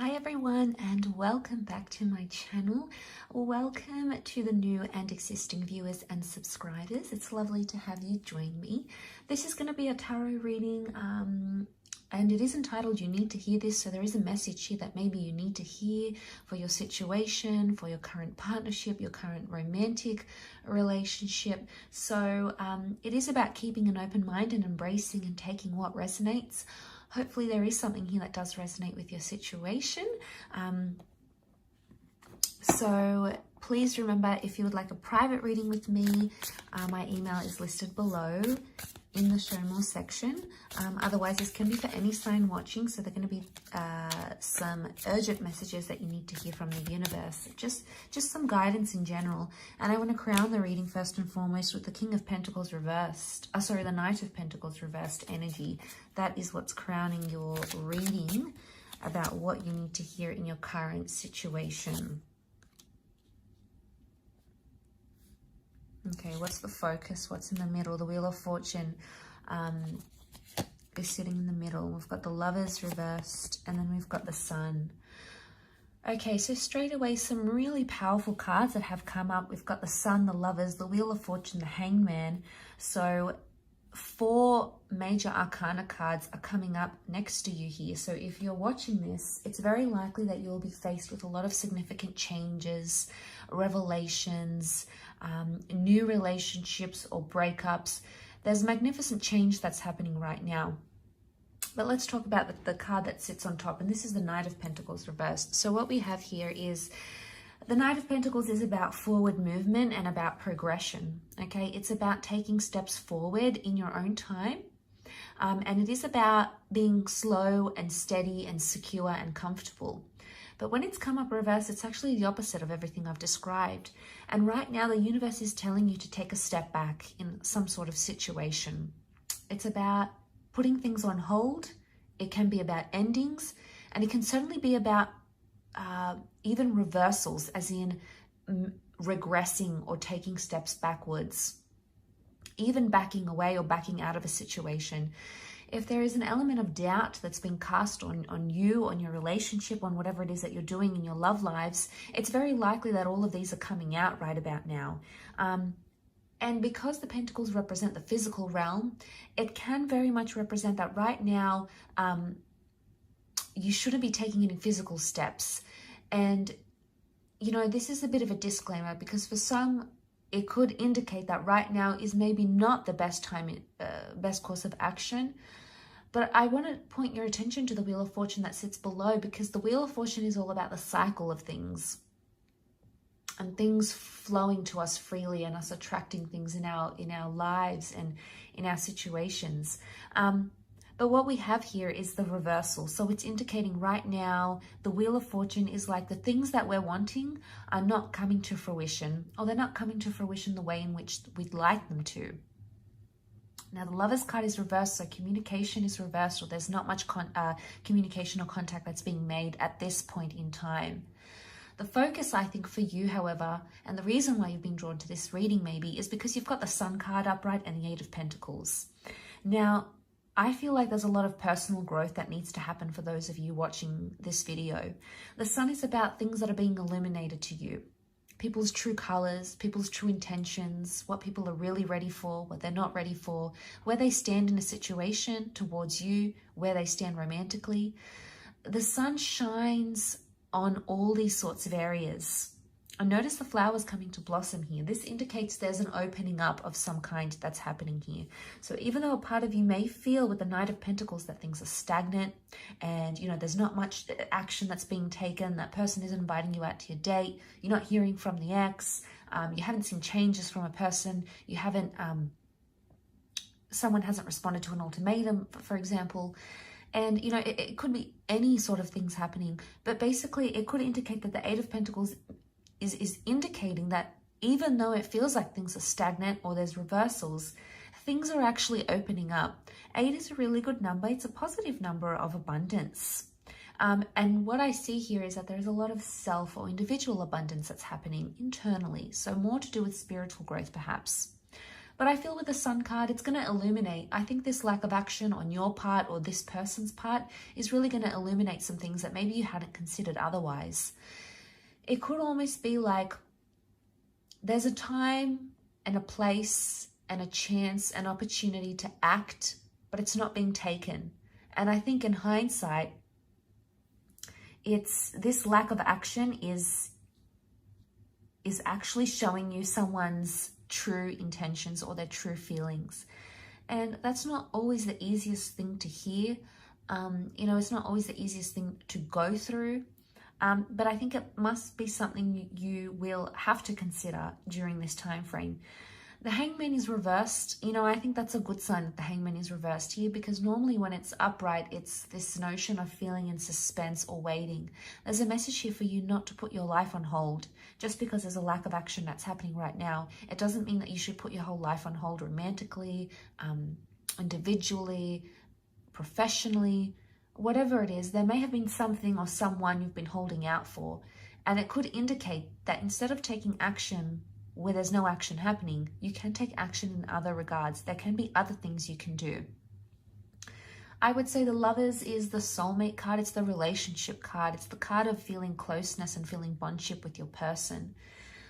Hi everyone, and welcome back to my channel. Welcome to the new and existing viewers and subscribers. It's lovely to have you join me. This is going to be a tarot reading and it is entitled You Need to Hear This. So there is a message here that maybe you need to hear for your situation, for your current partnership, your current romantic relationship. So it is about keeping an open mind and embracing and taking what resonates. Hopefully there is something here that does resonate with your situation. So please remember, if you would like a private reading with me, my email is listed below in the show more section. Otherwise, this can be for any sign watching. So they're going to be some urgent messages that you need to hear from the universe. Just some guidance in general. And I want to crown the reading first and foremost with the King of Pentacles reversed. The Knight of Pentacles reversed energy. That is what's crowning your reading about what you need to hear in your current situation. Okay, what's the focus? What's in the middle? The Wheel of Fortune is sitting in the middle. We've got the Lovers reversed, and then we've got the Sun. Okay, so straight away, some really powerful cards that have come up. We've got the Sun, the Lovers, the Wheel of Fortune, the Hangman. So 4 major arcana cards are coming up next to you here. So if you're watching this, it's very likely that you'll be faced with a lot of significant changes, revelations, new relationships or breakups. There's magnificent change that's happening right now. But let's talk about the card that sits on top, and this is the Knight of Pentacles reversed. So what we have here is the Knight of Pentacles is about forward movement and about progression, okay? It's about taking steps forward in your own time, and it is about being slow and steady and secure and comfortable. But when it's come up reverse, it's actually the opposite of everything I've described. And right now, the universe is telling you to take a step back in some sort of situation. It's about putting things on hold. It can be about endings, and it can certainly be about even reversals, as in regressing or taking steps backwards, even backing away or backing out of a situation. If there is an element of doubt that's been cast on you, on your relationship, on whatever it is that you're doing in your love lives, it's very likely that all of these are coming out right about now. And because the Pentacles represent the physical realm, it can very much represent that right now you shouldn't be taking any physical steps. And, you know, this is a bit of a disclaimer, because for some, it could indicate that right now is maybe not the best time, best course of action. But I want to point your attention to the Wheel of Fortune that sits below, because the Wheel of Fortune is all about the cycle of things and things flowing to us freely and us attracting things in our lives and in our situations. But what we have here is the reversal. So it's indicating right now the Wheel of Fortune is like the things that we're wanting are not coming to fruition, or they're not coming to fruition the way in which we'd like them to. Now the Lovers card is reversed, so communication is reversed, or there's not much communication or contact that's being made at this point in time. The focus, I think, for you, however, and the reason why you've been drawn to this reading maybe, is because you've got the Sun card upright and the 8 of Pentacles. Now, I feel like there's a lot of personal growth that needs to happen for those of you watching this video. The Sun is about things that are being illuminated to you. People's true colors, people's true intentions, what people are really ready for, what they're not ready for, where they stand in a situation towards you, where they stand romantically. The Sun shines on all these sorts of areas. And notice the flowers coming to blossom here. This indicates there's an opening up of some kind that's happening here. So even though a part of you may feel with the Knight of Pentacles that things are stagnant and, you know, there's not much action that's being taken, that person isn't inviting you out to your date, you're not hearing from the ex, you haven't seen changes from a person, you haven't, someone hasn't responded to an ultimatum, for example. And, you know, it could be any sort of things happening, but basically it could indicate that the 8 of Pentacles is indicating that even though it feels like things are stagnant or there's reversals, things are actually opening up. 8 is a really good number. It's a positive number of abundance. And what I see here is that there's a lot of self or individual abundance that's happening internally. So more to do with spiritual growth, perhaps. But I feel with the Sun card, it's going to illuminate. I think this lack of action on your part or this person's part is really going to illuminate some things that maybe you hadn't considered otherwise. It could almost be like there's a time and a place and a chance and opportunity to act, but it's not being taken. And I think in hindsight, it's this lack of action is actually showing you someone's true intentions or their true feelings. And that's not always the easiest thing to hear. It's not always the easiest thing to go through. But I think it must be something you will have to consider during this time frame. The Hangman is reversed. I think that's a good sign that the Hangman is reversed here, because normally when it's upright, it's this notion of feeling in suspense or waiting. There's a message here for you not to put your life on hold. Just because there's a lack of action that's happening right now, it doesn't mean that you should put your whole life on hold romantically, individually, professionally, whatever it is. There may have been something or someone you've been holding out for, and it could indicate that instead of taking action where there's no action happening, you can take action in other regards. There can be other things you can do. I would say the Lovers is the soulmate card. It's the relationship card. It's the card of feeling closeness and feeling bondship with your person.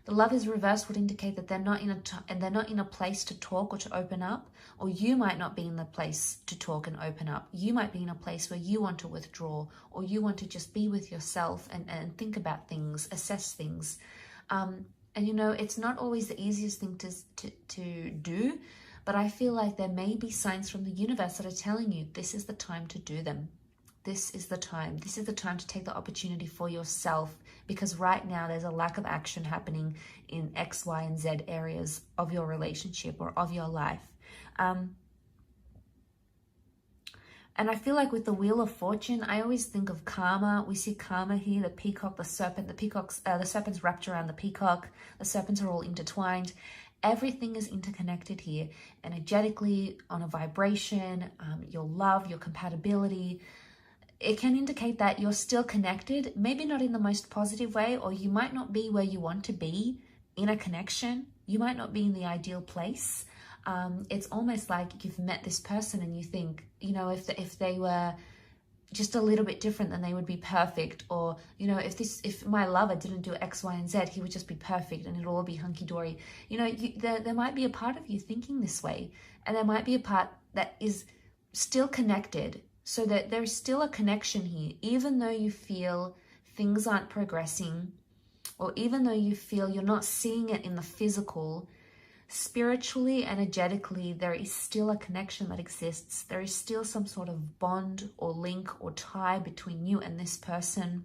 The Lovers reverse would indicate that they're not in a place to talk or to open up, or you might not be in the place to talk and open up. You might be in a place where you want to withdraw, or you want to just be with yourself and think about things, assess things. It's not always the easiest thing to do, but I feel like there may be signs from the universe that are telling you this is the time to do them. This is the time. This is the time to take the opportunity for yourself, because right now there's a lack of action happening in X, Y, and Z areas of your relationship or of your life. And I feel like with the Wheel of Fortune, I always think of karma. We see karma here, the peacock, the serpent. The serpent's wrapped around the peacock. The serpents are all intertwined. Everything is interconnected here, energetically, on a vibration, your love, your compatibility. It can indicate that you're still connected, maybe not in the most positive way, or you might not be where you want to be in a connection. You might not be in the ideal place. It's almost like you've met this person and you think, if they were just a little bit different, then they would be perfect. Or, if my lover didn't do X, Y, and Z, he would just be perfect and it'll all be hunky-dory. There might be a part of you thinking this way, and there might be a part that is still connected, so that there's still a connection here, even though you feel things aren't progressing, or even though you feel you're not seeing it in the physical. Spiritually, energetically, there is still a connection that exists. There is still some sort of bond or link or tie between you and this person.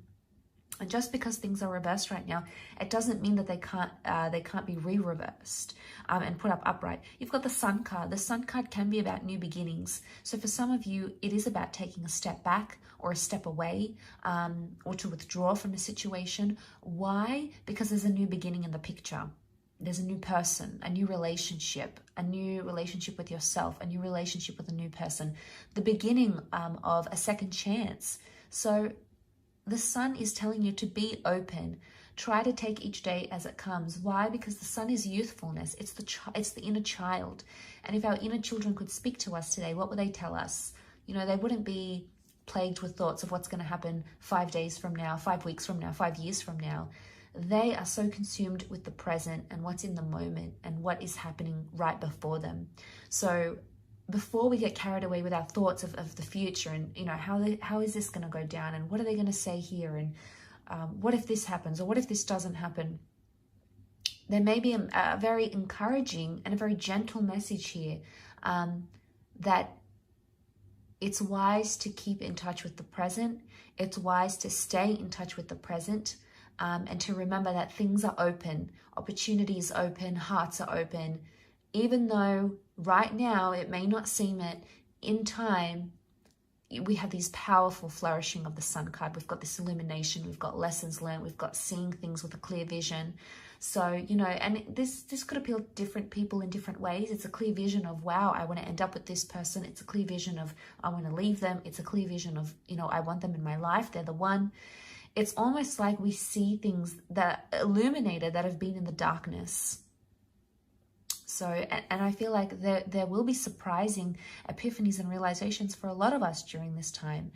And just because things are reversed right now, it doesn't mean that they can't be re-reversed and put up upright. You've got the Sun card. The Sun card can be about new beginnings. So for some of you, it is about taking a step back or a step away, or to withdraw from a situation. Why? Because there's a new beginning in the picture. There's a new person, a new relationship with yourself, a new relationship with a new person, the beginning of a second chance. So the Sun is telling you to be open. Try to take each day as it comes. Why? Because the Sun is youthfulness. It's the inner child. And if our inner children could speak to us today, what would they tell us? They wouldn't be plagued with thoughts of what's going to happen 5 days from now, 5 weeks from now, 5 years from now. They are so consumed with the present and what's in the moment and what is happening right before them. So before we get carried away with our thoughts of the future and, how is this going to go down and what are they going to say here and what if this happens or what if this doesn't happen? There may be a very encouraging and a very gentle message here that it's wise to keep in touch with the present. It's wise to stay in touch with the present. And to remember that things are open, opportunities open, hearts are open. Even though right now it may not seem it, in time, we have these powerful flourishing of the Sun card. We've got this illumination, we've got lessons learned, we've got seeing things with a clear vision. So, and this could appeal to different people in different ways. It's a clear vision of, wow, I want to end up with this person. It's a clear vision of, I want to leave them. It's a clear vision of, I want them in my life. They're the one. It's almost like we see things that are illuminated that have been in the darkness. So, and I feel like there will be surprising epiphanies and realizations for a lot of us during this time.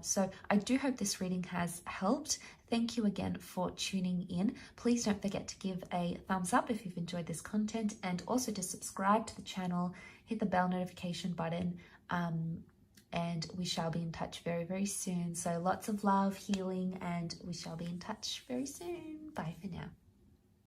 So I do hope this reading has helped. Thank you again for tuning in. Please don't forget to give a thumbs up if you've enjoyed this content, and also to subscribe to the channel, hit the bell notification button, and we shall be in touch very, very soon. So lots of love, healing, and we shall be in touch very soon. Bye for now.